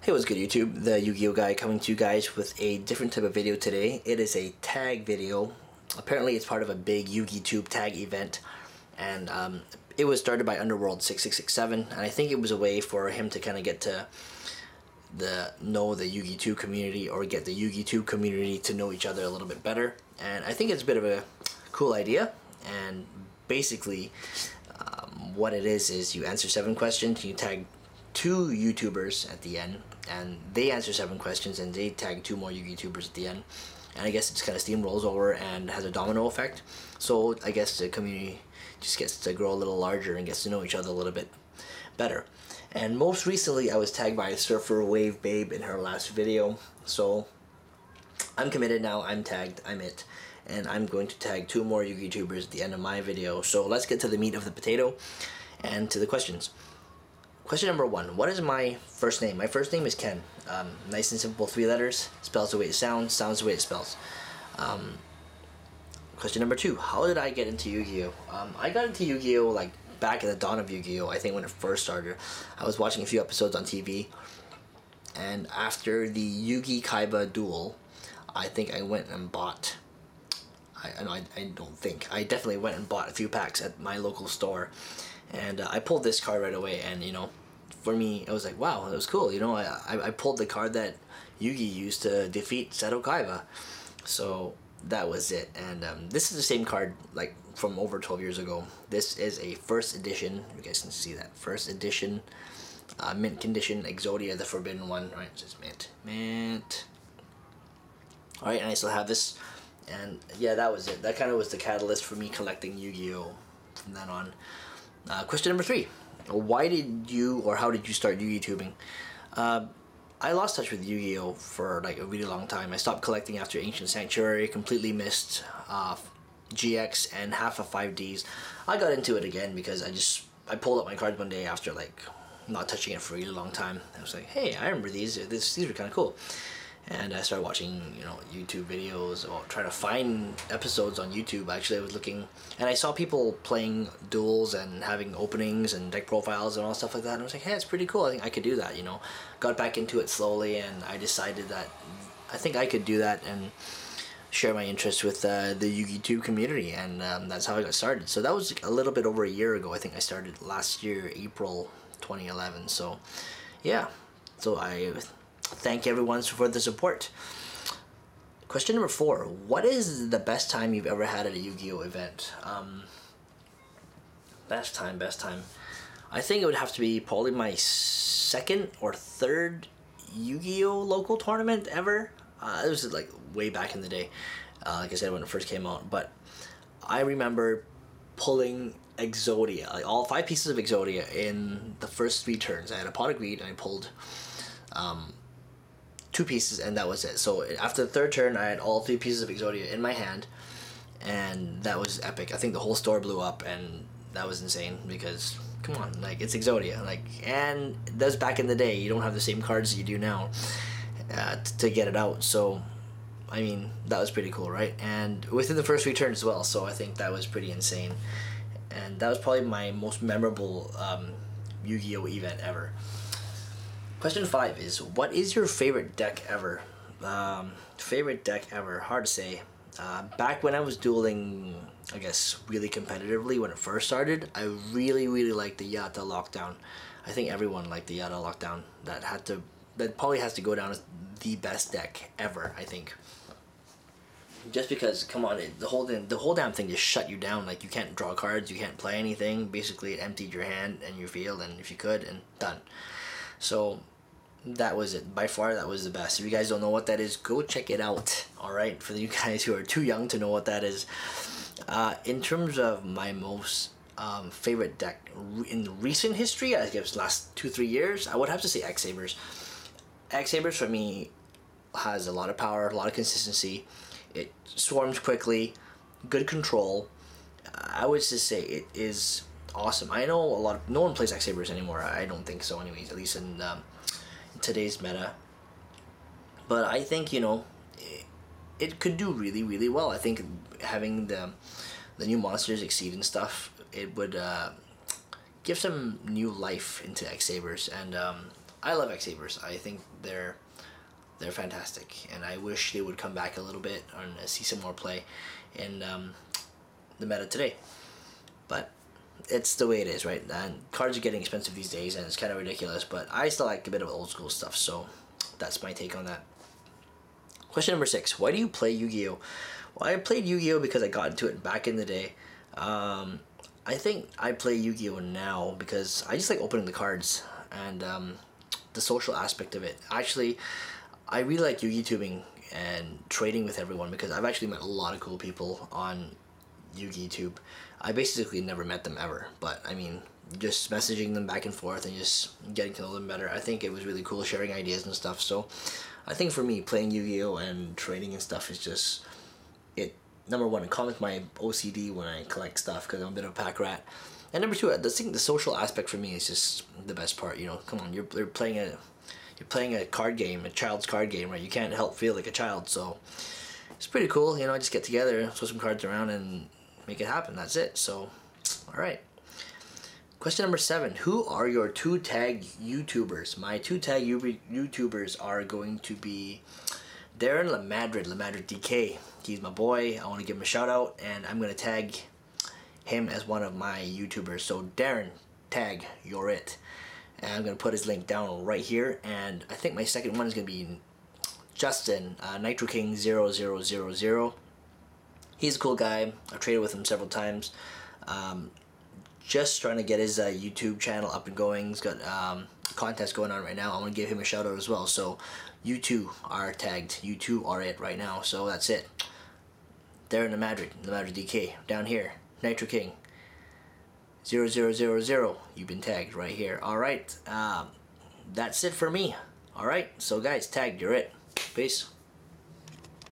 Hey, what's good YouTube? The Yu-Gi-Oh guy coming to you guys with a different type of video today. It is a tag video. Apparently it's part of a big Yugi-Tube tag event, and it was started by Underworld6667, and I think it was a way for him to kind of get to know the Yugi-Tube community, or get the Yugi-Tube community to know each other a little bit better. And I think it's a bit of a cool idea. And basically what it is you answer 7 questions, you tag 2 YouTubers at the end, and they answer 7 questions and they tag 2 more Yugi-Tubers at the end, and I guess it just kind of steamrolls over and has a domino effect. So I guess the community just gets to grow a little larger and gets to know each other a little bit better. And most recently I was tagged by surferwavebabe in her last video, so I'm committed now. I'm tagged, I'm it, and I'm going to tag 2 more Yugi-Tubers at the end of my video. So let's get to the meat of the potato and to the questions. Question number 1. What is my first name? My first name is Ken. Nice and simple, 3 letters. Spells the way it sounds, sounds the way it spells. Question number 2. How did I get into Yu-Gi-Oh? I got into Yu-Gi-Oh like back at the dawn of Yu-Gi-Oh. I think when it first started. I was watching a few episodes on TV, and after the Yugi Kaiba duel, I think I went and bought, I definitely went and bought a few packs at my local store. And I pulled this card right away, and for me, it was like, wow, that was cool. I pulled the card that Yugi used to defeat Seto Kaiba. So that was it. And this is the same card like from over 12 years ago. This is a first edition. You guys can see that first edition, mint condition Exodia, the forbidden one. Right, it says mint. All right, and I still have this. And yeah, that was it. That kind of was the catalyst for me collecting Yu-Gi-Oh from then on. Question number 3. Why did you, or how did you start Yugi-Tubing? I lost touch with Yu-Gi-Oh for like a really long time. I stopped collecting after Ancient Sanctuary, completely missed GX and half of 5Ds. I got into it again because I pulled up my cards one day after like not touching it for a really long time. I was like, hey, I remember these were kind of cool. And I started watching, YouTube videos, or trying to find episodes on YouTube. Actually, I was looking, and I saw people playing duels and having openings and deck profiles and all stuff like that. And I was like, hey, it's pretty cool. I think I could do that, Got back into it slowly, and I decided that I think I could do that and share my interest with the Yugi-Tube community, and that's how I got started. So that was a little bit over a year ago. I think I started last year, April 2011. So, yeah. So I thank everyone for the support. Question number 4. What is the best time you've ever had at a Yu-Gi-Oh event? Best time. I think it would have to be probably my 2nd or 3rd Yu-Gi-Oh local tournament ever. It was like way back in the day, like I said, when it first came out. But I remember pulling Exodia, like all 5 pieces of Exodia in the first 3 turns. I had a pot of greed and I pulled 2 pieces, and that was it. So after the 3rd turn, I had all 3 pieces of Exodia in my hand, and that was epic. I think the whole store blew up, and that was insane because, come on, like, it's Exodia, like, and that's back in the day. You don't have the same cards you do now to get it out. So, I mean, that was pretty cool, right? And within the first 3 turns as well. So I think that was pretty insane, and that was probably my most memorable Yu-Gi-Oh event ever. Question 5 is, what is your favorite deck ever? Favorite deck ever, hard to say. Back when I was dueling, I guess, really competitively when it first started, I really liked the Yata Lockdown. I think everyone liked the Yata Lockdown. That probably has to go down as the best deck ever, I think. Just because, come on, the whole damn thing just shut you down. Like, you can't draw cards, you can't play anything. Basically, it emptied your hand and your field, and if you could, and done. So that was it. By far, that was the best. If you guys don't know what that is, go check it out. Alright, for you guys who are too young to know what that is. In terms of my most favorite deck in recent history, I guess last 2-3 years, I would have to say X-Sabers. X-Sabers for me has a lot of power, a lot of consistency. It swarms quickly, good control. I would just say it is awesome. I know no one plays X-Sabers anymore. I don't think so anyways, at least in today's meta. But I think, it could do really well. I think having the new monsters exceed and stuff, it would give some new life into X-Sabers. And I love X-Sabers. I think they're fantastic, and I wish they would come back a little bit and see some more play in the meta today. But it's the way it is, right? And cards are getting expensive these days, and it's kind of ridiculous. But I still like a bit of old school stuff, so that's my take on that. Question number 6: why do you play Yu-Gi-Oh? Well, I played Yu-Gi-Oh because I got into it back in the day. I think I play Yu-Gi-Oh now because I just like opening the cards and the social aspect of it. Actually, I really like Yugi-Tubing and trading with everyone because I've actually met a lot of cool people on Yugi-Tube. I basically never met them ever, but I mean, just messaging them back and forth and just getting to know them better. I think it was really cool sharing ideas and stuff. So I think for me, playing Yu-Gi-Oh and trading and stuff is just it. Number one, it calms my OCD when I collect stuff because I'm a bit of a pack rat. And number two, the social aspect for me is just the best part. You know, come on, you're playing a card game, a child's card game, right? You can't help feel like a child, so it's pretty cool. You know, just get together, throw some cards around, and make it happen. That's it. So, all right. Question number 7: who are your 2 tag YouTubers? My 2 tag YouTubers are going to be Darren lamadriddk. He's my boy. I want to give him a shout out, and I'm gonna tag him as one of my YouTubers. So Darren, tag, you're it. And I'm going to put his link down right here. And I think my second one is going to be Justin, NitroKing0000. He's a cool guy. I've traded with him several times. Just trying to get his YouTube channel up and going. He's got a contest going on right now. I want to give him a shout out as well. So you two are tagged. You two are it right now. So that's it. Darren lamadriddk down here. NitroKing 0000, you've been tagged right here. Alright, that's it for me. Alright, so guys, tagged, you're it. Peace.